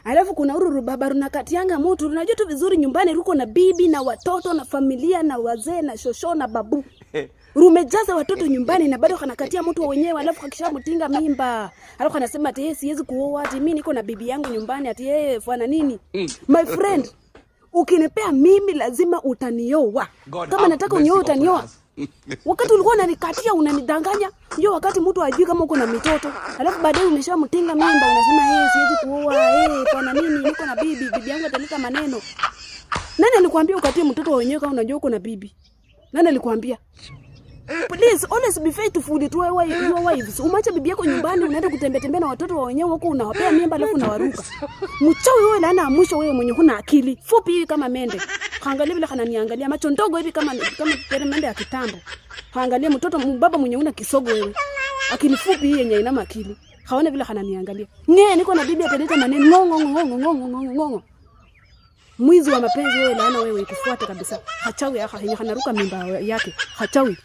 Alafu kuna ururu baba runakatianga mtu, unajua tu vizuri nyumbani ruko na bibi na watoto na familia na wazee na shosho na babu. Rumejaza watoto nyumbani na bado kanakatia mtu wenyewe, alafu kakishamtinga mimba. Alafu anasema ati yeye siwezi kuoa, ati mimi niko na bibi yangu nyumbani, ati yeye fanya nini? My friend, ukinipea mimi lazima utanioa. Kama nataka unioe utanioa. Wakati ulikuwa unanikatia unanidanganya, ndio wakati mtu ajui kama uko na mitoto. Alafu baadaye umeshamtinga mimba unasema yeye siwezi kuoa, fanya nini? Niko na bibi yangu ataleta maneno. Nani alikwambia ukatie mtoto wenyewe kama unajua uko na bibi? Nani alikwambia? Please, always be faithful to your wives. Umacha bibi yako nyumbani unaenda kutembea na watoto wa wenyewe huko unawapea mimba alafu unawaruka. Mchawi wewe laana mwisho wewe mwenye huna akili. Fupi hivi kama mende. Kaangalia vile kananiangalia macho ndogo hivi kama mende ya kitambo. Kaangalia mtoto baba mwenye una kisogo wewe. Akili fupi hii yenye ina akili. Haona vile kananiangalia. Niko na bibi ataleta maneno ngongo. Mwizi wa mapenzi wewe laana wewe ikufuate kabisa. Hachawi hanaruka mimba yake. Hachawi.